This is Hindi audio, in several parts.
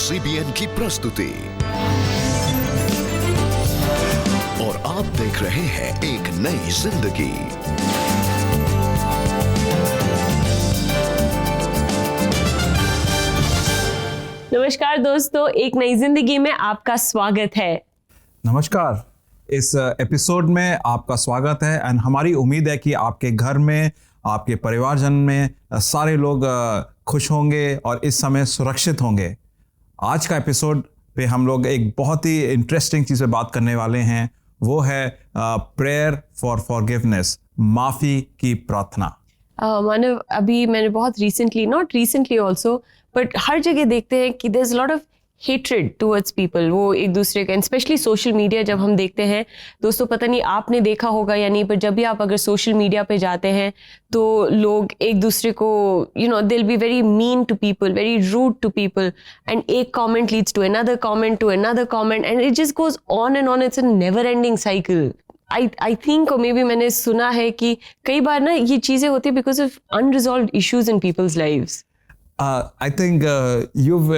CBN की प्रस्तुति और आप देख रहे हैं एक नई जिंदगी। नमस्कार दोस्तों, एक नई जिंदगी में आपका स्वागत है। नमस्कार, इस एपिसोड में आपका स्वागत है एंड हमारी उम्मीद है कि आपके घर में, आपके परिवारजन में सारे लोग खुश होंगे और इस समय सुरक्षित होंगे। आज का एपिसोड पे हम लोग एक बहुत ही इंटरेस्टिंग चीज़ पे बात करने वाले हैं, वो है प्रेयर फॉर फॉरगिवनेस, माफ़ी की प्रार्थना। मानव, अभी मैंने बहुत recently, not recently also, but हर जगह देखते हैं कि there is lot of hatred towards people. वो एक दूसरे का, स्पेशली सोशल मीडिया जब हम देखते हैं दोस्तों, पता नहीं आपने देखा होगा या नहीं, पर जब भी आप अगर सोशल मीडिया पे जाते हैं तो लोग एक दूसरे को they will be very mean to people, very rude to people, and एक comment leads to another comment and it just goes on and on. It's a never ending cycle. I think, और मे बी मैंने सुना है कि कई बार ना ये चीज़ें होती है because of unresolved issues in people's lives. I think you've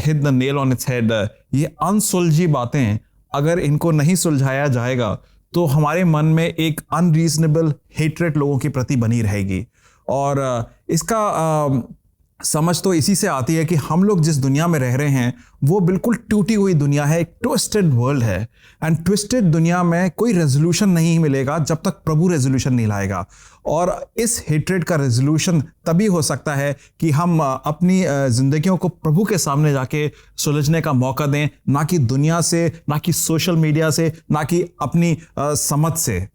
hit the nail on its head. ये अनसुलझी बातें अगर इनको नहीं सुलझाया जाएगा तो हमारे मन में एक अनरीजनेबल हेट्रेड लोगों के प्रति बनी रहेगी। और इसका समझ तो इसी से आती है कि हम लोग जिस दुनिया में रह रहे हैं वो बिल्कुल टूटी हुई दुनिया है, एक ट्विस्टेड वर्ल्ड है। एंड ट्विस्टेड दुनिया में कोई रेजोल्यूशन नहीं मिलेगा जब तक प्रभु रेजोल्यूशन नहीं लाएगा। और इस हेट्रेड का रेजोल्यूशन तभी हो सकता है कि हम अपनी जिंदगियों को प्रभु के सामने जाके सुलझने का मौका दें, ना कि दुनिया से, ना कि सोशल मीडिया से, ना कि अपनी समझ से।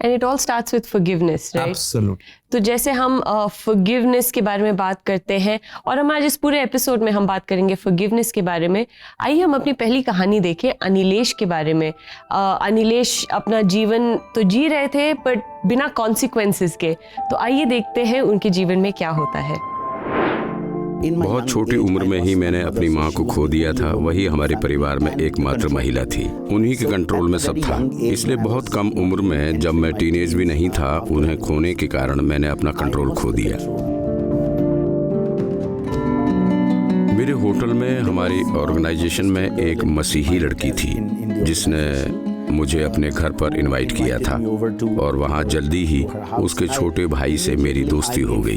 And it all starts with forgiveness, right? Absolutely. तो जैसे हम फॉरगिवनेस के बारे में बात करते हैं और हम आज इस पूरे एपिसोड में हम बात करेंगे फॉरगिवनेस के बारे में। आइए हम अपनी पहली कहानी देखें अनिलेश के बारे में। अनिलेश अपना जीवन तो जी रहे थे बट बिना कॉन्सिक्वेंसेस के। तो आइए देखते हैं उनके जीवन में क्या होता है। बहुत छोटी उम्र में ही मैंने अपनी माँ को खो दिया था। वही हमारे परिवार में एकमात्र महिला थी। उन्हीं के कंट्रोल में सब था। इसलिए बहुत कम उम्र में, जब मैं टीनेज भी नहीं था, उन्हें खोने के कारण मैंने अपना कंट्रोल खो दिया। मेरे होटल में, हमारी ऑर्गेनाइजेशन में एक मसीही लड़की थी जिसने मुझे अपने घर पर इनवाइट किया था और वहाँ जल्दी ही उसके छोटे भाई से मेरी दोस्ती हो गई,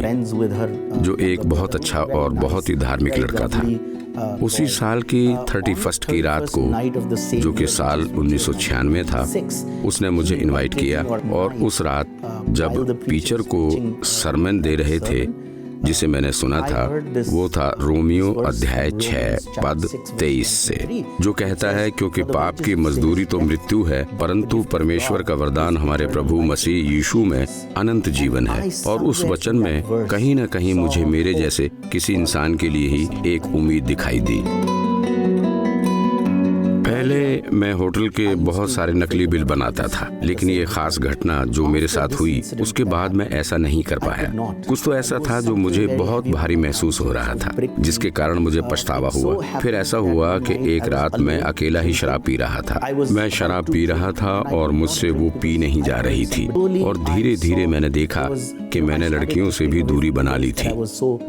जो एक बहुत अच्छा और बहुत ही धार्मिक लड़का था। उसी साल की 31 की रात को, जो कि साल 1996 था, उसने मुझे इनवाइट किया। और उस रात जब पीचर को सरमन दे रहे थे जिसे मैंने सुना था, वो था रोमियो अध्याय 6 पद 23 से, जो कहता है, क्योंकि पाप की मजदूरी तो मृत्यु है, परंतु परमेश्वर का वरदान हमारे प्रभु मसीह यीशु में अनंत जीवन है। और उस वचन में कहीं न कहीं मुझे मेरे जैसे किसी इंसान के लिए ही एक उम्मीद दिखाई दी। पहले मैं होटल के बहुत सारे नकली बिल बनाता था, लेकिन ये खास घटना जो मेरे साथ हुई, उसके बाद मैं ऐसा नहीं कर पाया। कुछ तो ऐसा था जो मुझे बहुत भारी महसूस हो रहा था, जिसके कारण मुझे पछतावा हुआ। फिर ऐसा हुआ कि एक रात मैं अकेला ही शराब पी रहा था। मैं शराब पी रहा था और मुझसे वो पी नहीं जा रही थी। और धीरे धीरे मैंने देखा कि मैंने लड़कियों से भी दूरी बना ली थी,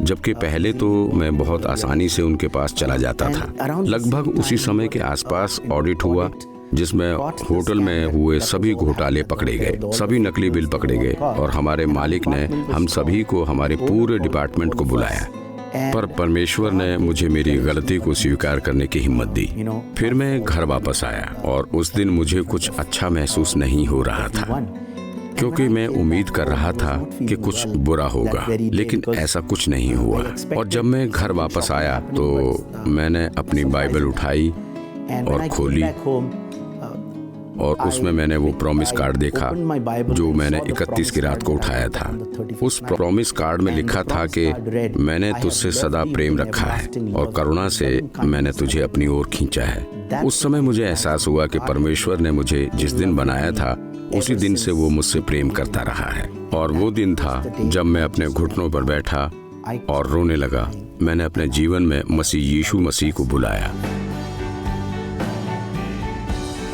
जबकि पहले तो मैं बहुत आसानी से उनके पास चला जाता था। लगभग उसी समय के आसपास ऑडिट हुआ, जिसमें होटल में हुए सभी घोटाले पकड़े गए, सभी नकली बिल पकड़े गए और हमारे मालिक ने हम सभी को, हमारे पूरे डिपार्टमेंट को बुलाया। पर परमेश्वर ने मुझे मेरी गलती को स्वीकार करने की हिम्मत दी। फिर मैं घर वापस आया और उस दिन मुझे कुछ अच्छा महसूस नहीं हो रहा था, क्योंकि मैं उम्मीद कर रहा था कि कुछ बुरा होगा, लेकिन ऐसा कुछ नहीं हुआ। और जब मैं घर वापस आया तो मैंने अपनी बाइबल उठाई और खोली और उसमें मैंने वो प्रॉमिस कार्ड देखा जो मैंने 31 की रात को उठाया था। उस प्रॉमिस कार्ड में लिखा था कि मैंने तुझसे सदा प्रेम रखा है और करुणा से मैंने तुझे अपनी ओर खींचा है। उस समय मुझे एहसास हुआ कि परमेश्वर ने मुझे जिस दिन बनाया था, उसी दिन से वो मुझसे प्रेम करता रहा है। और वो दिन था जब मैं अपने घुटनों पर बैठा और रोने लगा। मैंने अपने जीवन में मसीह यीशु मसीह को बुलाया।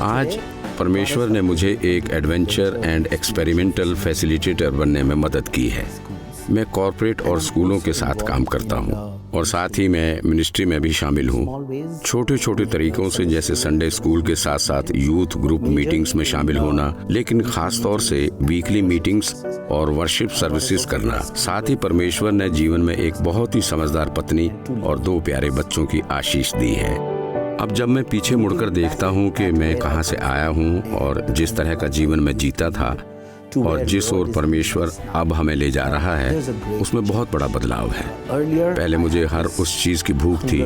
आज परमेश्वर ने मुझे एक एडवेंचर एंड एक्सपेरिमेंटल फैसिलिटेटर बनने में मदद की है। मैं कॉर्पोरेट और स्कूलों के साथ काम करता हूँ और साथ ही मैं मिनिस्ट्री में भी शामिल हूँ। छोटे छोटे तरीकों से, जैसे संडे स्कूल के साथ साथ यूथ ग्रुप मीटिंग्स में शामिल होना, लेकिन खास तौर से वीकली मीटिंग्स और वर्शिप सर्विसेज करना। साथ ही परमेश्वर ने जीवन में एक बहुत ही समझदार पत्नी और 2 प्यारे बच्चों की आशीष दी है। अब जब मैं पीछे मुड़कर देखता हूँ कि मैं कहाँ से आया हूँ और जिस तरह का जीवन मैं जीता था और जिस ओर परमेश्वर अब हमें ले जा रहा है, उसमें बहुत बड़ा बदलाव है। पहले मुझे हर उस चीज़ की भूख थी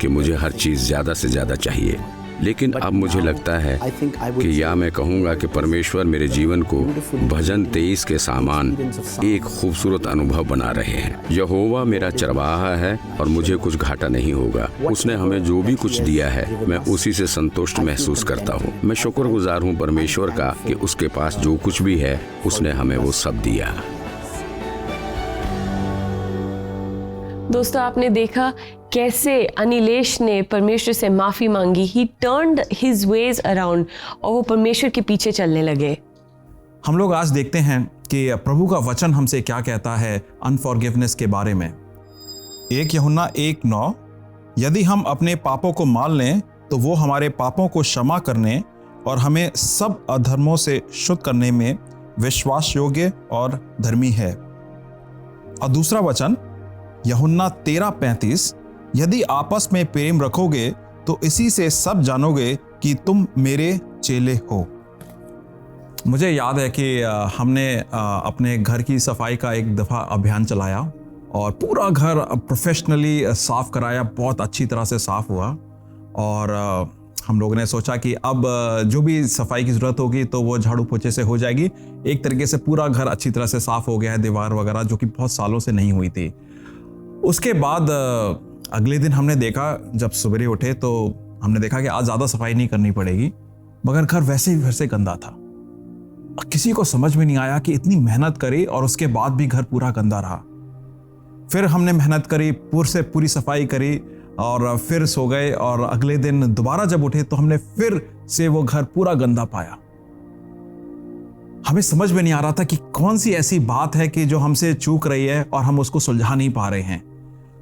कि मुझे हर चीज़ ज़्यादा से ज़्यादा चाहिए, लेकिन अब मुझे लगता है कि या मैं कहूँगा कि परमेश्वर मेरे जीवन को भजन 23 के समान एक खूबसूरत अनुभव बना रहे हैं। यहोवा मेरा चरवाहा है और मुझे कुछ घाटा नहीं होगा। उसने हमें जो भी कुछ दिया है, मैं उसी से संतुष्ट महसूस करता हूँ। मैं शुक्रगुजार हूँ परमेश्वर का कि उसके पास जो कुछ भी है, उसने हमें वो सब दिया। दोस्तों, आपने देखा कैसे अनिलेश ने परमेश्वर से माफ़ी मांगी। ही टर्न्ड हिज वेज अराउंड और वो परमेश्वर के पीछे चलने लगे। हम लोग आज देखते हैं कि प्रभु का वचन हमसे क्या कहता है अनफॉरगिवनेस के बारे में। 1 यूहन्ना 1:9, यदि हम अपने पापों को मान लें तो वो हमारे पापों को क्षमा करने और हमें सब अधर्मों से शुद्ध करने में विश्वास योग्य और धर्मी है। और दूसरा वचन यूहन्ना 13:35, यदि आपस में प्रेम रखोगे तो इसी से सब जानोगे कि तुम मेरे चेले हो। मुझे याद है कि हमने अपने घर की सफाई का एक दफ़ा अभियान चलाया और पूरा घर प्रोफेशनली साफ़ कराया, बहुत अच्छी तरह से साफ़ हुआ। और हम लोगों ने सोचा कि अब जो भी सफाई की ज़रूरत होगी तो वो झाड़ू पोछे से हो जाएगी। एक तरीके से पूरा घर अच्छी तरह से साफ़ हो गया है, दीवार वगैरह जो कि बहुत सालों से नहीं हुई थी। उसके बाद अगले दिन हमने देखा, जब सवेरे उठे तो हमने देखा कि आज ज़्यादा सफाई नहीं करनी पड़ेगी, मगर घर वैसे ही घर से गंदा था। किसी को समझ में नहीं आया कि इतनी मेहनत करी और उसके बाद भी घर पूरा गंदा रहा। फिर हमने मेहनत करी, पूरी सफाई करी और फिर सो गए, और अगले दिन दोबारा जब उठे तो हमने फिर से वो घर पूरा गंदा पाया। हमें समझ में नहीं आ रहा था कि कौन सी ऐसी बात है कि जो हमसे चूक रही है और हम उसको सुलझा नहीं पा रहे हैं।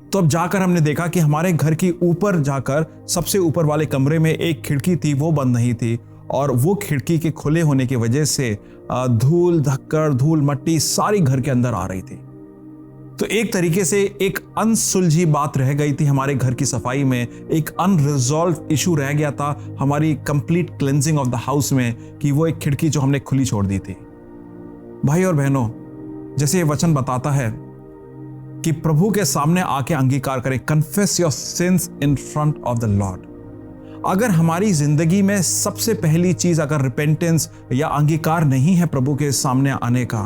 तो अब जाकर हमने देखा कि हमारे घर की ऊपर जाकर सबसे ऊपर वाले कमरे में एक खिड़की थी, वो बंद नहीं थी, और वो खिड़की के खुले होने की वजह से धूल धक्कर, धूल मट्टी सारी घर के अंदर आ रही थी। तो एक तरीके से एक अनसुलझी बात रह गई थी हमारे घर की सफाई में, एक अनरिजॉल्व इशू रह गया था हमारी complete cleansing of the house में, कि वो एक खिड़की जो हमने खुली छोड़ दी थी। भाई और बहनों, जैसे ये वचन बताता है कि प्रभु के सामने आके अंगीकार करें, confess your since in front of the Lord. अगर हमारी जिंदगी में सबसे पहली चीज अगर रिपेंटेंस या अंगीकार नहीं है प्रभु के सामने आने का,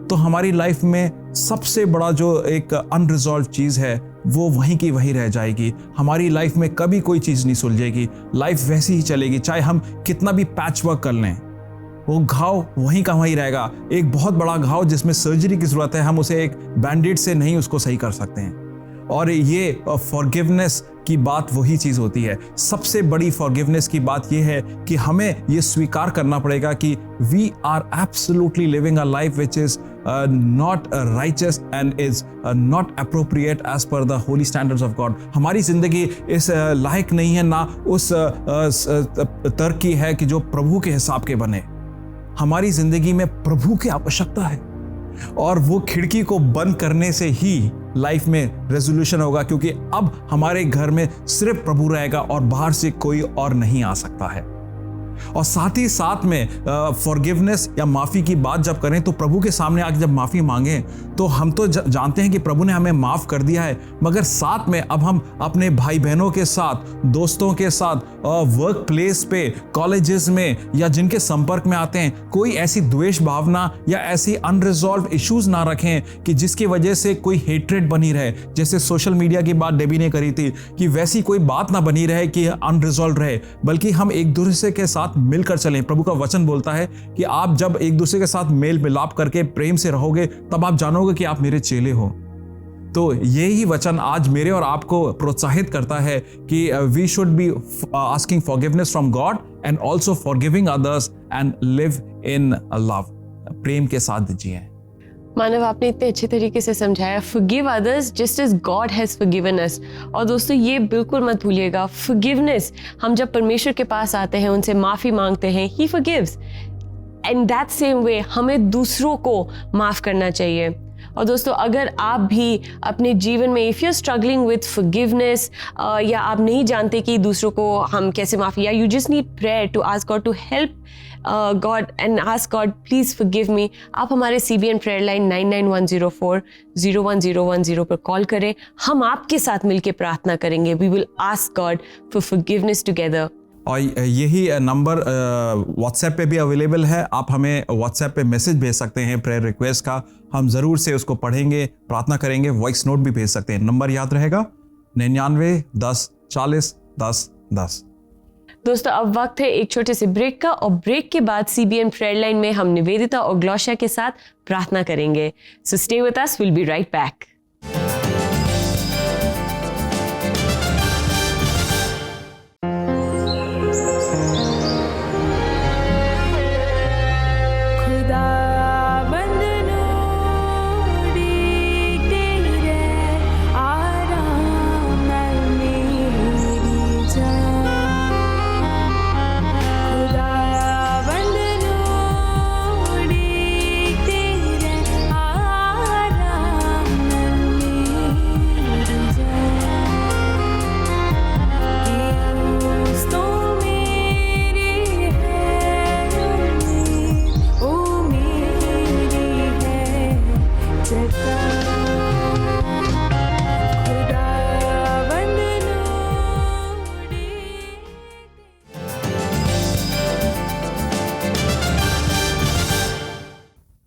तो हमारी लाइफ में सबसे बड़ा जो एक अनरिजॉल्व चीज है वो वहीं की वहीं रह जाएगी। हमारी लाइफ में कभी कोई चीज नहीं सुलझेगी, लाइफ वैसी ही चलेगी, चाहे हम कितना भी पैच वर्क कर लें, वो घाव वहीं का वहीं रहेगा। एक बहुत बड़ा घाव जिसमें सर्जरी की जरूरत है, हम उसे एक बैंडेड से नहीं उसको सही कर सकते हैं। और ये फॉरगिवनेस की बात वही चीज होती है। सबसे बड़ी फॉरगिवनेस की बात यह है कि हमें ये स्वीकार करना पड़ेगा कि we are absolutely living a life which is not righteous and is not appropriate as per the holy standards of God. हमारी जिंदगी इस लायक नहीं है, ना उस तर्क की है कि जो प्रभु के हिसाब के बने। हमारी जिंदगी में प्रभु की आवश्यकता है, और वो खिड़की को बंद करने से ही लाइफ में रेजोल्यूशन होगा, क्योंकि अब हमारे घर में सिर्फ प्रभु रहेगा और बाहर से कोई और नहीं आ सकता है। और साथ ही साथ में फॉरगिवनेस या माफ़ी की बात जब करें तो प्रभु के सामने आके जब माफ़ी मांगें तो हम तो जानते हैं कि प्रभु ने हमें माफ़ कर दिया है, मगर साथ में अब हम अपने भाई बहनों के साथ, दोस्तों के साथ, वर्क प्लेस पे, कॉलेजेस में या जिनके संपर्क में आते हैं, कोई ऐसी द्वेष भावना या ऐसी अनरिजॉल्व इश्यूज ना रखें कि जिसकी वजह से कोई हेट्रेड बनी रहे। जैसे सोशल मीडिया की बात डेबी ने करी थी कि वैसी कोई बात ना बनी रहे कि अनरिजॉल्व रहे, बल्कि हम एक दूसरे के साथ मिलकर चलें। प्रभु का वचन बोलता है कि आप जब एक दूसरे के साथ मेल मिलाप करके प्रेम से रहोगे तब आप जानोगे कि आप मेरे चेले हो। तो यही वचन आज मेरे और आपको प्रोत्साहित करता है कि we should be asking forgiveness from God and also forgiving others and live in love. प्रेम के साथ जिए। मानव, आपने इतने अच्छे तरीके से समझाया, forgive others just as God has forgiven us। और दोस्तों ये बिल्कुल मत भूलिएगा, forgiveness, हम जब परमेश्वर के पास आते हैं, उनसे माफ़ी मांगते हैं, he forgives। And that same way हमें दूसरों को माफ़ करना चाहिए। और दोस्तों अगर आप भी अपने जीवन में if you are struggling with forgiveness, या आप नहीं जानते कि दूसरों को हम कैसे माफ़ी, या you just need prayer to ask God to help God and ask God please forgive me, आप हमारे CBN प्रेयर लाइन 9910401010 पर कॉल करें। हम आपके साथ मिलकर प्रार्थना करेंगे। We will ask God for forgiveness together. और यही नंबर व्हाट्सएप पे भी अवेलेबल है। आप हमें व्हाट्सएप पे मैसेज भेज सकते हैं प्रेयर रिक्वेस्ट का, हम ज़रूर से उसको पढ़ेंगे, प्रार्थना करेंगे। वॉइस नोट भी भेज सकते हैं। नंबर याद रहेगा 99 10 40 10 10। दोस्तों अब वक्त है एक छोटे से ब्रेक का, और ब्रेक के बाद CBN प्रेयर लाइन में हम निवेदिता और ग्लोशिया के साथ प्रार्थना करेंगे। So stay with us, will be right back.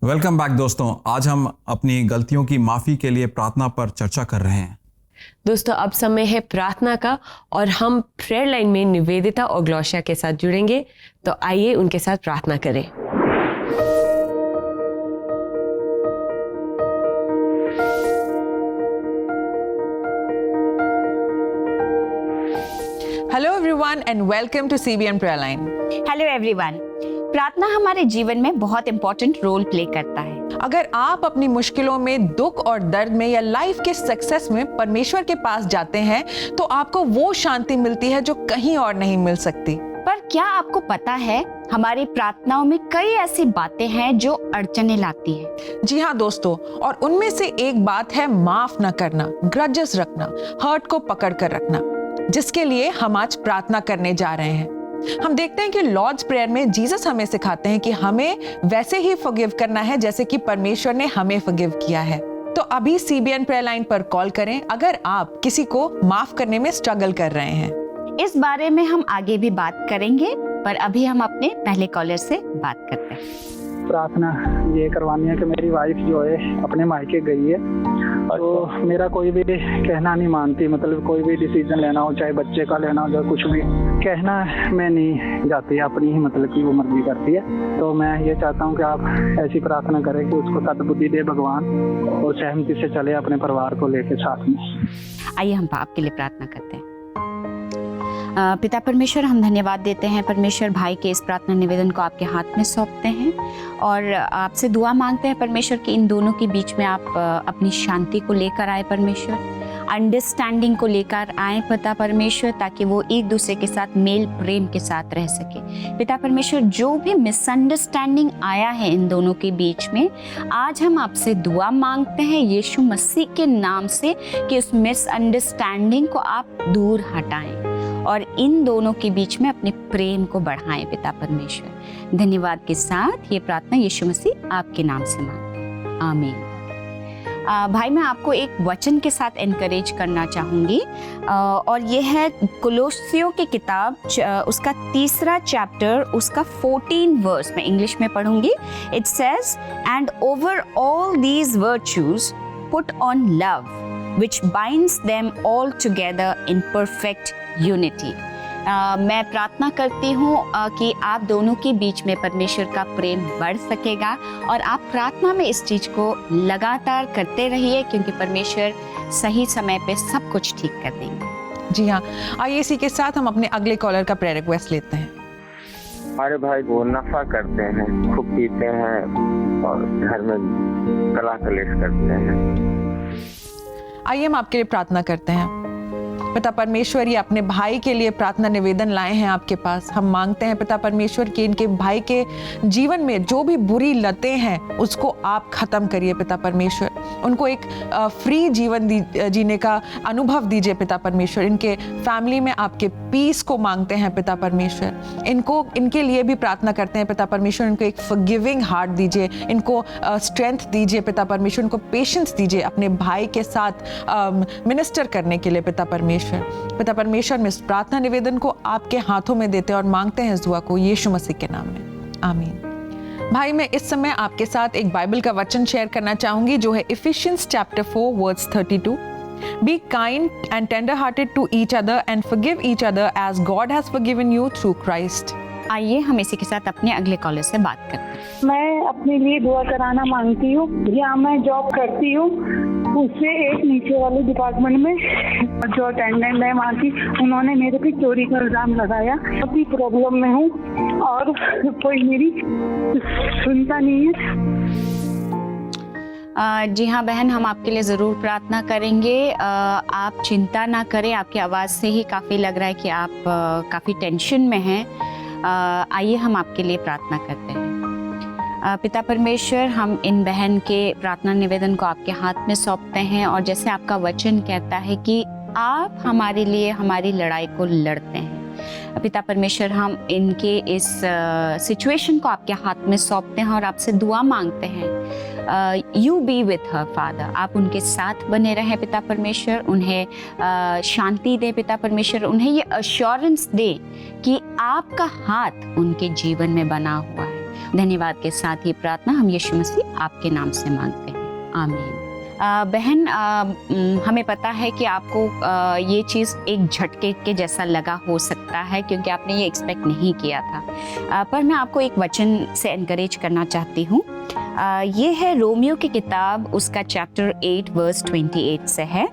Welcome back दोस्तों। आज हम अपनी गलतियों की माफ़ी के लिए प्रार्थना पर चर्चा कर रहे हैं। दोस्तों अब समय है प्रार्थना का, और हम प्रेयर लाइन में निवेदिता और ग्लोशिया के साथ जुड़ेंगे। तो आइए उनके साथ प्रार्थना करें। Hello everyone and welcome to CBN prayer line. Hello everyone. प्रार्थना हमारे जीवन में बहुत इंपॉर्टेंट रोल प्ले करता है। अगर आप अपनी मुश्किलों में, दुख और दर्द में, या लाइफ के सक्सेस में परमेश्वर के पास जाते हैं तो आपको वो शांति मिलती है जो कहीं और नहीं मिल सकती। पर क्या आपको पता है, हमारी प्रार्थनाओं में कई ऐसी बातें हैं जो अड़चने लाती हैं। जी हाँ दोस्तों, और उनमें से एक बात है माफ न करना, ग्रजेस रखना, हर्ट को पकड़ कर रखना, जिसके लिए हम आज प्रार्थना करने जा रहे हैं। हम देखते हैं कि लॉर्ड्स प्रेयर में जीसस हमें सिखाते हैं कि हमें वैसे ही फॉरगिव करना है जैसे कि परमेश्वर ने हमें फॉरगिव किया है। तो अभी CBN प्रेयर लाइन पर कॉल करें अगर आप किसी को माफ करने में स्ट्रगल कर रहे हैं। इस बारे में हम आगे भी बात करेंगे, पर अभी हम अपने पहले कॉलर से बात करते हैं। प्रार्थना ये करवानी है कि मेरी वाइफ जो है अपने मायके गई है, तो मेरा कोई भी कहना नहीं मानती। मतलब कोई भी डिसीजन लेना हो, चाहे बच्चे का लेना हो, चाहे कुछ भी कहना मैं नहीं जाती, अपनी ही मतलब की वो मर्जी करती है। तो मैं ये चाहता हूँ कि आप ऐसी प्रार्थना करें कि उसको सद्बुद्धि दे भगवान, और सहमति से चले अपने परिवार को लेकर साथ में। आइए हम बाप के लिए प्रार्थना करते हैं। पिता परमेश्वर, हम धन्यवाद देते हैं परमेश्वर, भाई के इस प्रार्थना निवेदन को आपके हाथ में सौंपते हैं और आपसे दुआ मांगते हैं परमेश्वर कि इन दोनों के बीच में आप अपनी शांति को लेकर आए परमेश्वर, अंडरस्टैंडिंग को लेकर आए पिता परमेश्वर, ताकि वो एक दूसरे के साथ मेल प्रेम के साथ रह सके। पिता परमेश्वर, जो भी मिसअंडरस्टैंडिंग आया है इन दोनों के बीच में, आज हम आपसे दुआ मांगते हैं यीशु मसीह के नाम से कि उस मिसअंडरस्टैंडिंग को आप दूर हटाएं और इन दोनों के बीच में अपने प्रेम को बढ़ाएं पिता परमेश्वर। धन्यवाद के साथ ये प्रार्थना यीशु मसीह आपके नाम से मांगते हैं, आमीन। भाई, मैं आपको एक वचन के साथ एनकरेज करना चाहूँगी और ये है कोलोसियों की किताब, उसका 3 चैप्टर, उसका 14 वर्स मैं इंग्लिश में पढ़ूंगी। It says, and over all these virtues put on love which binds them all together in perfect unity। मैं प्रार्थना करती हूँ कि आप दोनों के बीच में परमेश्वर का प्रेम बढ़ सकेगा और आप प्रार्थना में इस चीज़ को लगातार करते रहिए, क्योंकि परमेश्वर सही समय पे सब कुछ ठीक कर देंगे। जी हाँ, आइए इसी के साथ हम अपने अगले कॉलर का प्रेयर रिक्वेस्ट लेते हैं। हमारे भाई वो नशा करते हैं, खूब पीते हैं और घर में कला कलेश करते हैं। आइए हम आपके लिए प्रार्थना करते हैं। पिता परमेश्वर, ये अपने भाई के लिए प्रार्थना निवेदन लाए हैं आपके पास। हम मांगते हैं पिता परमेश्वर कि इनके भाई के जीवन में जो भी बुरी लतें हैं उसको आप खत्म करिए पिता परमेश्वर। उनको एक फ्री जीवन जीने का अनुभव दीजिए पिता परमेश्वर। इनके फैमिली में आपके पीस को मांगते हैं पिता परमेश्वर। इनके लिए भी प्रार्थना करते हैं पिता परमेश्वर। इनको एक फॉरगिविंग हार्ट दीजिए, इनको स्ट्रेंथ दीजिए पिता परमेश्वर। इनको पेशेंस दीजिए अपने भाई के साथ मिनिस्टर करने के लिए पिता परमेश्वर। पिता परमेश्वर, मैं इस प्रार्थना निवेदन को आपके हाथों में देते और मांगते हैं इस दुआ को यीशु मसीह के नाम में, आमीन। भाई, मैं इस समय आपके साथ एक बाइबल का वचन शेयर करना चाहूंगी जो है Ephesians chapter 4 verse 32। Be kind and tender-hearted to each other and forgive each other as God has forgiven you through Christ. आइए हम इसी के साथ अपने अगले कॉलर से बात करते हैं। मैं अपने लिए दुआ कराना मांगती हूँ। यहाँ मैं जॉब करती हूँ, उससे एक नीचे वाले डिपार्टमेंट में जो अटेंडेंट है वहाँ की, उन्होंने मेरे पे चोरी का इल्जाम लगाया। अभी प्रॉब्लम में हूँ और कोई मेरी सुनता नहीं है। जी हाँ बहन, हम आपके लिए ज़रूर प्रार्थना करेंगे। आप चिंता ना करें, आपकी आवाज़ से ही काफ़ी लग रहा है कि आप काफ़ी टेंशन में हैं। आइए हम आपके लिए प्रार्थना करते हैं। पिता परमेश्वर, हम इन बहन के प्रार्थना निवेदन को आपके हाथ में सौंपते हैं और जैसे आपका वचन कहता है कि आप हमारे लिए हमारी लड़ाई को लड़ते हैं। पिता परमेश्वर, हम इनके इस सिचुएशन को आपके हाथ में सौंपते हैं और आपसे दुआ मांगते हैं। You B with her father, आप उनके साथ बने रहें पिता परमेश्वर। उन्हें शांति दे पिता परमेश्वर। उन्हें ये अश्योरेंस दे कि आपका हाथ उनके जीवन में बना हुआ है। धन्यवाद के साथ ही प्रार्थना हम यीशु मसीह आपके नाम से मांगते हैं, आमीन। बहन, हमें पता है कि आपको ये चीज़ एक झटके के जैसा लगा हो सकता है क्योंकि आपने ये एक्सपेक्ट नहीं किया था, पर मैं आपको एक वचन से एनकरेज करना चाहती हूँ। ये है रोमियो की किताब, उसका चैप्टर 8 वर्स 28 से है।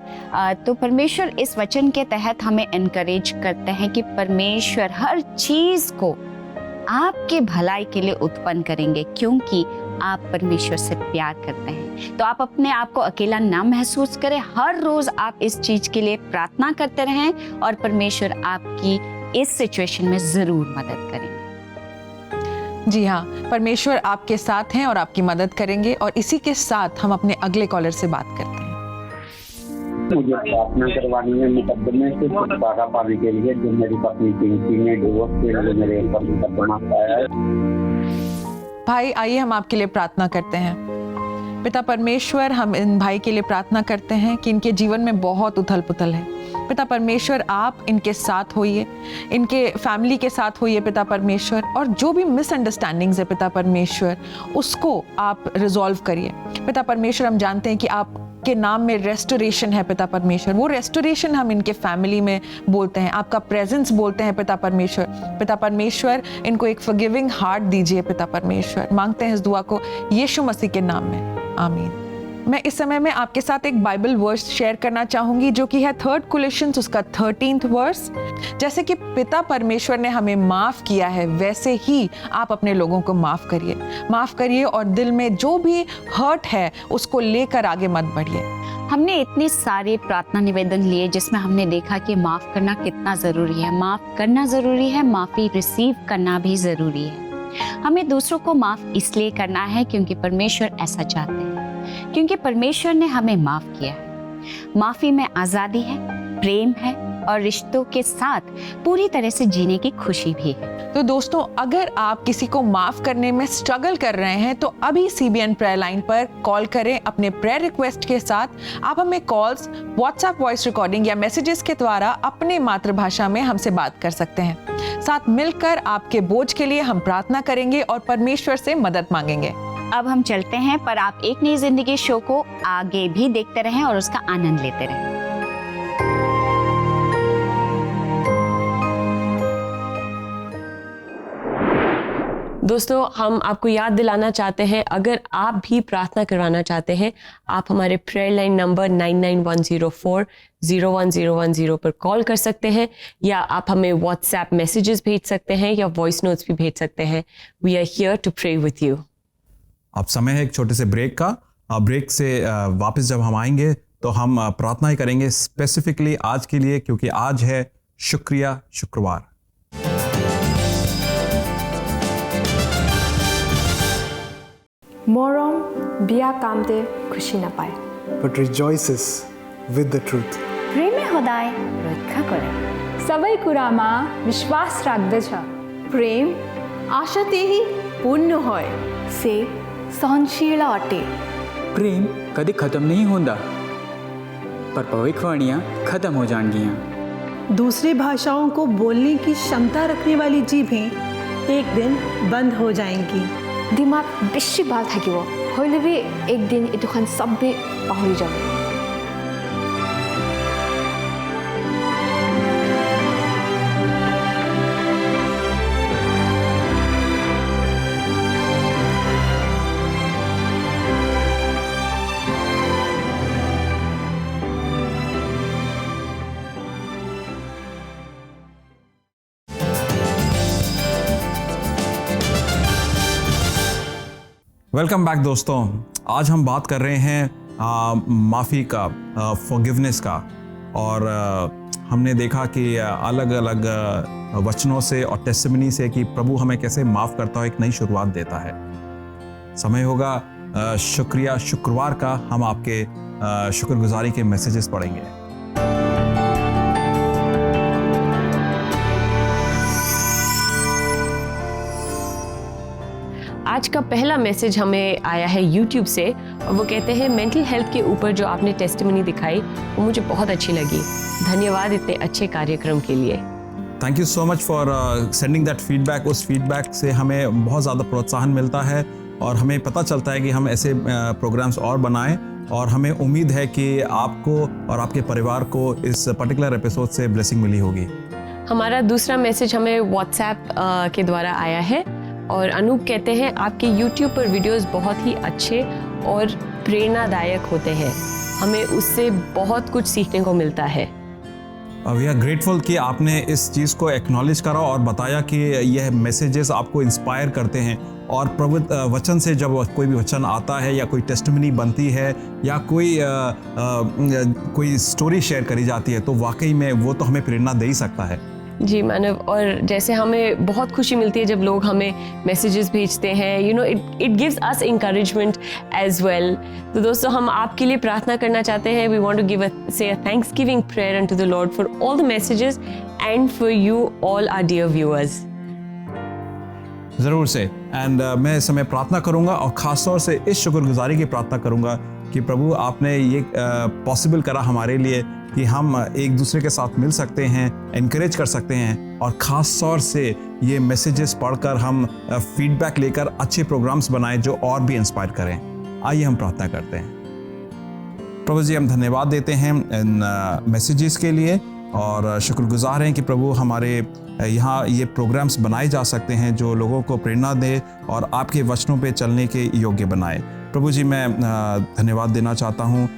तो परमेश्वर इस वचन के तहत हमें एनकरेज करते हैं कि परमेश्वर हर चीज़ को आपके भलाई के लिए उत्पन्न करेंगे क्योंकि आप परमेश्वर से प्यार करते हैं। तो आप अपने आप को अकेला ना महसूस करें। हर रोज आप इस चीज के लिए प्रार्थना करते रहें और परमेश्वर आपकी इस सिचुएशन में जरूर मदद करेंगे। जी हाँ, परमेश्वर आपके साथ हैं और आपकी मदद करेंगे। और इसी के साथ हम अपने अगले कॉलर से बात करते हैं। मुझे प्रार्थना करवानी है मुकदमे से छुटकारा पाने के लिए, जो मेरी पत्नी पिंकी ने डिवोर्स के लिए मेरे ऊपर मुकदमा पाया है। भाई, आइए हम आपके लिए प्रार्थना करते हैं। पिता परमेश्वर, हम इन भाई के लिए प्रार्थना करते हैं कि इनके जीवन में बहुत उथल पुथल है। पिता परमेश्वर, आप इनके साथ होइए, इनके फैमिली के साथ होइए पिता परमेश्वर, और जो भी मिसअंडरस्टैंडिंग्स है पिता परमेश्वर, उसको आप रिजॉल्व करिए। पिता परमेश्वर, हम जानते हैं कि आप के नाम में रेस्टोरेशन है पिता परमेश्वर। वो रेस्टोरेशन हम इनके फैमिली में बोलते हैं, आपका प्रेजेंस बोलते हैं पिता परमेश्वर। पिता परमेश्वर, इनको एक फॉरगिविंग हार्ट दीजिए पिता परमेश्वर। मांगते हैं इस दुआ को यीशु मसीह के नाम में, आमीन। मैं इस समय में आपके साथ एक बाइबल वर्स शेयर करना चाहूंगी जो कि है 3 कोलोसियंस उसका 13th वर्स। जैसे कि पिता परमेश्वर ने हमें माफ किया है वैसे ही आप अपने लोगों को माफ करिए और दिल में जो भी हर्ट है उसको लेकर आगे मत बढ़िए। हमने इतने सारे प्रार्थना निवेदन लिए जिसमें हमने देखा कि माफ करना कितना जरूरी है। माफ करना जरूरी है, माफी रिसीव करना भी जरूरी है। हमें दूसरों को माफ इसलिए करना है क्योंकि परमेश्वर ऐसा चाहते हैं, क्योंकि परमेश्वर ने हमें माफ किया है। माफी में आजादी है, प्रेम है और रिश्तों के साथ पूरी तरह से जीने की खुशी भी है। तो दोस्तों, अगर आप किसी को माफ करने में स्ट्रगल कर रहे हैं तो अभी CBN प्रेयर लाइन पर कॉल करें अपने प्रेयर रिक्वेस्ट के साथ। आप हमें कॉल्स, व्हाट्सएप वॉइस रिकॉर्डिंग या मैसेजेस के द्वारा अपने मातृभाषा में हमसे बात कर सकते हैं। साथ मिलकर आपके बोझ के लिए हम प्रार्थना करेंगे और परमेश्वर से मदद मांगेंगे। अब हम चलते हैं, पर आप एक नई जिंदगी शो को आगे भी देखते रहें और उसका आनंद लेते रहें। दोस्तों, हम आपको याद दिलाना चाहते हैं, अगर आप भी प्रार्थना करवाना चाहते हैं, आप हमारे प्रेयर लाइन नंबर 9910401010 पर कॉल कर सकते हैं, या आप हमें व्हाट्सएप मैसेजेस भेज सकते हैं या वॉइस नोट्स भी भेज सकते हैं. We are here to pray with you. अब समय है एक छोटे से ब्रेक का. ब्रेक से वापस जब हम आएंगे तो हम प्रार्थना ही करेंगे स्पेसिफिकली आज के लिए, क्योंकि आज है शुक्रिया शुक्रवार. মৰম বিয়া কামতে খুশি নাপায়, but rejoices with the truth. प्रेमे सदाय रक्षा करे. सबै कुरामा विश्वास राख्दछ. प्रेम आशातेही पूर्ण होय. से सहनशील अटे. प्रेम कभी खत्म नहीं होता, पर भविष्यवाणियाँ खत्म हो जाएंगी. दूसरी भाषाओं को बोलने की क्षमता रखने वाली जीभें एक दिन बंद हो जाएंगी. दिमाग बेसी बाल থাকিব, হইলে भी एक दिन इतुखान सबै पाहरि যাব. वेलकम बैक दोस्तों. आज हम बात कर रहे हैं माफ़ी का, फॉरगिवनेस का. और हमने देखा कि अलग अलग वचनों से और टेस्टिमनी से कि प्रभु हमें कैसे माफ़ करता है, एक नई शुरुआत देता है. समय होगा शुक्रिया शुक्रवार का. हम आपके शुक्रगुजारी के मैसेजेस पढ़ेंगे. आज का पहला मैसेज हमें आया है YouTube से, और वो कहते हैं मेंटल हेल्थ के ऊपर जो आपने टेस्टिमनी दिखाई वो मुझे बहुत अच्छी लगी. धन्यवाद इतने अच्छे कार्यक्रम के लिए. Thank you so much for sending that feedback. उस फीडबैक से हमें बहुत ज़्यादा प्रोत्साहन मिलता है और हमें पता चलता है कि हम ऐसे प्रोग्राम्स और बनाएं. और हमें उम्मीद है कि आपको और आपके परिवार को इस पर्टिकुलर एपिसोड से ब्लेसिंग मिली होगी. हमारा दूसरा मैसेज हमें व्हाट्सएप के द्वारा आया है, और अनूप कहते हैं आपके YouTube पर वीडियोस बहुत ही अच्छे और प्रेरणादायक होते हैं. हमें उससे बहुत कुछ सीखने को मिलता है. वी आर ग्रेटफुल कि आपने इस चीज़ को एक्नॉलेज करा और बताया कि यह मैसेजेस आपको इंस्पायर करते हैं. और प्रभु वचन से जब कोई भी वचन आता है या कोई टेस्टिमनी बनती है या कोई स्टोरी शेयर करी जाती है, तो वाकई में वो तो हमें प्रेरणा दे ही सकता है. जी मानव, और जैसे हमें बहुत खुशी मिलती है जब लोग हमें मैसेजेस भेजते हैं, you know it gives us encouragement as well. तो दोस्तों, हम आपके लिए प्रार्थना करना चाहते हैं. We want to say a thanksgiving prayer unto the Lord for all the messages and for you all our dear viewers. ज़रूर से. एंड मैं इस समय प्रार्थना करूंगा और ख़ास तौर से इस शुक्रगुजारी की प्रार्थना करूंगा कि प्रभु आपने ये पॉसिबल करा हमारे लिए कि हम एक दूसरे के साथ मिल सकते हैं, एनकरेज कर सकते हैं, और ख़ास तौर से ये मैसेजेस पढ़कर हम फीडबैक लेकर अच्छे प्रोग्राम्स बनाएं जो और भी इंस्पायर करें. आइए हम प्रार्थना करते हैं. प्रभु जी, हम धन्यवाद देते हैं इन मैसेजेस के लिए और शुक्रगुजार हैं कि प्रभु हमारे यहाँ ये प्रोग्राम्स बनाए जा सकते हैं जो लोगों को प्रेरणा दे और आपके वचनों पे चलने के योग्य बनाए. प्रभु जी, मैं धन्यवाद देना चाहता हूँ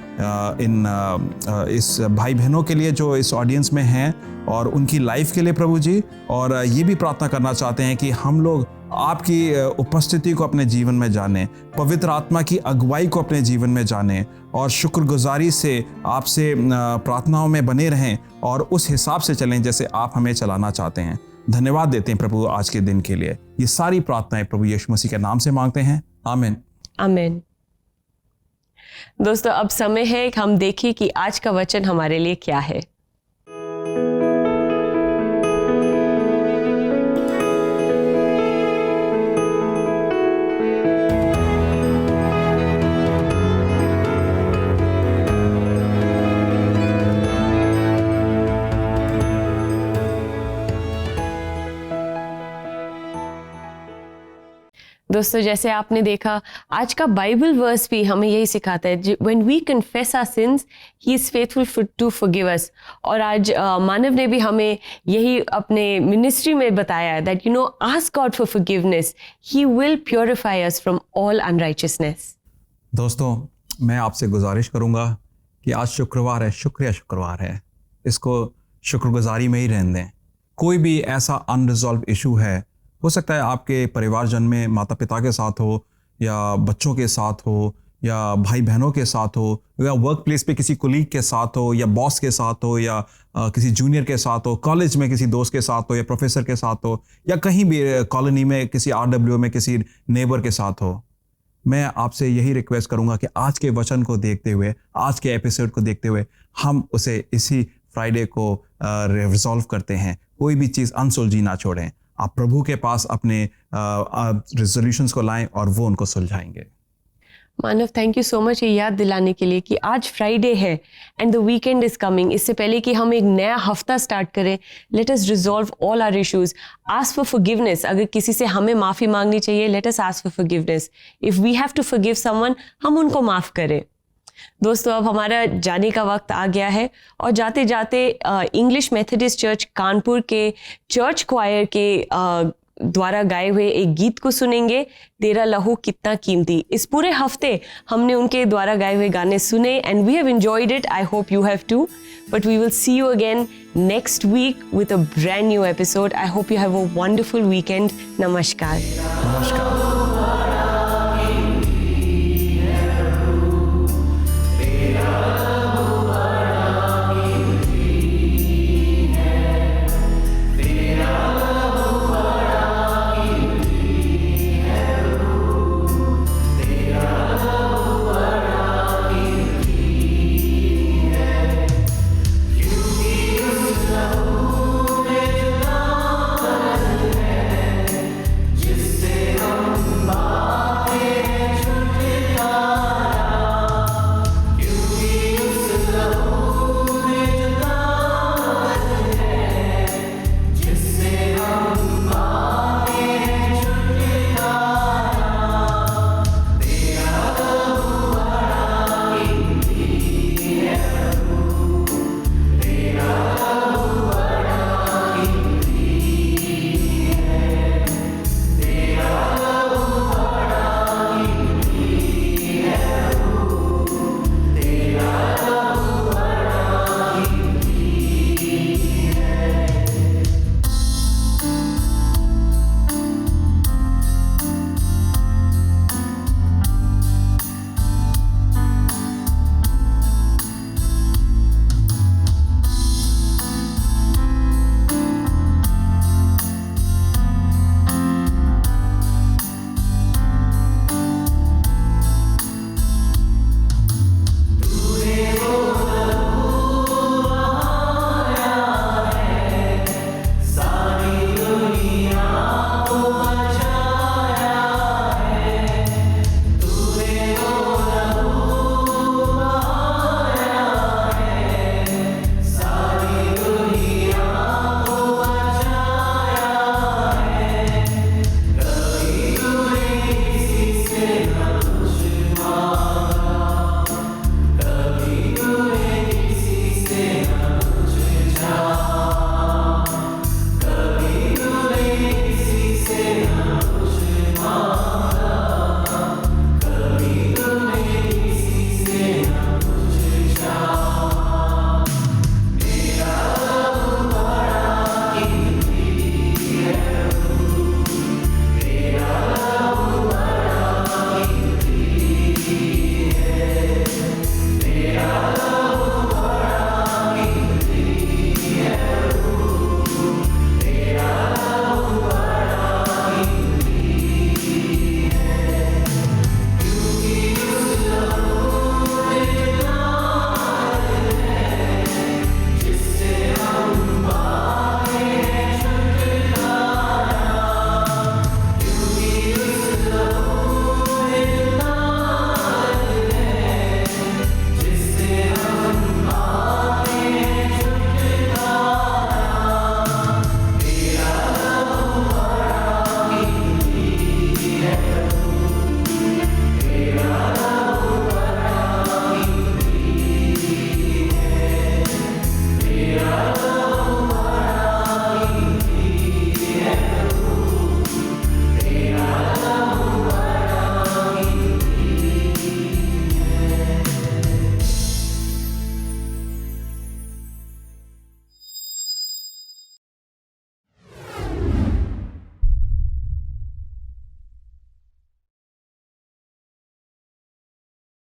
इस भाई बहनों के लिए जो इस ऑडियंस में हैं और उनकी लाइफ के लिए प्रभु जी. और ये भी प्रार्थना करना चाहते हैं कि हम लोग आपकी उपस्थिति को अपने जीवन में जानें, पवित्र आत्मा की अगुवाई को अपने जीवन में जानें और शुक्रगुजारी से आपसे प्रार्थनाओं में बने रहें और उस हिसाब से चलें जैसे आप हमें चलाना चाहते हैं. धन्यवाद देते हैं प्रभु आज के दिन के लिए. ये सारी प्रार्थनाएं प्रभु यीशु मसीह के नाम से मांगते हैं. आमीन. आमीन. दोस्तों, अब समय है कि हम देखें कि आज का वचन हमारे लिए क्या है. दोस्तों जैसे आपने देखा आज का बाइबल वर्स भी हमें यही सिखाता है, when we confess our sins he is faithful to forgive us. और आज मानव ने भी हमें यही अपने मिनिस्ट्री में बताया है that ask God for forgiveness, he will purify us from all unrighteousness. दोस्तों मैं आपसे गुजारिश करूंगा कि आज शुक्रवार है, शुक्रवार है, इसको शुक्रगुजारी में ही रहने दें। कोई भी ऐसा अनरिजॉल्व इशू है, हो सकता है आपके परिवारजन में माता पिता के साथ हो या बच्चों के साथ हो या भाई बहनों के साथ हो या वर्क प्लेस पे किसी कोलीग के साथ हो या बॉस के साथ हो या किसी जूनियर के साथ हो, कॉलेज में किसी दोस्त के साथ हो या प्रोफेसर के साथ हो या कहीं भी कॉलोनी में किसी RW में किसी नेबर के साथ हो। मैं आपसे यही रिक्वेस्ट करूंगा कि आज के वचन को देखते हुए, आज के एपिसोड को देखते हुए हम उसे इसी फ्राइडे को रिजॉल्व करते हैं। कोई भी चीज़ अनसुलझी ना छोड़ें। आप प्रभु के पास अपने रेजोल्यूशंस को लाएं और वो उनको सुलझाएंगे। Manav thank you so much ये याद दिलाने के लिए कि आज फ्राइडे है and the weekend is coming. इससे पहले कि हम एक नया हफ्ता स्टार्ट करें, let us resolve all our issues, ask for forgiveness. अगर किसी से हमें माफ़ी मांगनी चाहिए, let us ask for forgiveness. If we have to forgive someone, हम उनको माफ़ करें। दोस्तों अब हमारा जाने का वक्त आ गया है और जाते जाते इंग्लिश मेथोडिस्ट चर्च कानपुर के चर्च क्वायर के द्वारा गाए हुए एक गीत को सुनेंगे, तेरा लहू कितना कीमती। इस पूरे हफ्ते हमने उनके द्वारा गाए हुए गाने सुने and we have enjoyed it. I hope you have too, but we will see you again next week with a brand new episode. I hope you have a wonderful weekend. नमस्कार।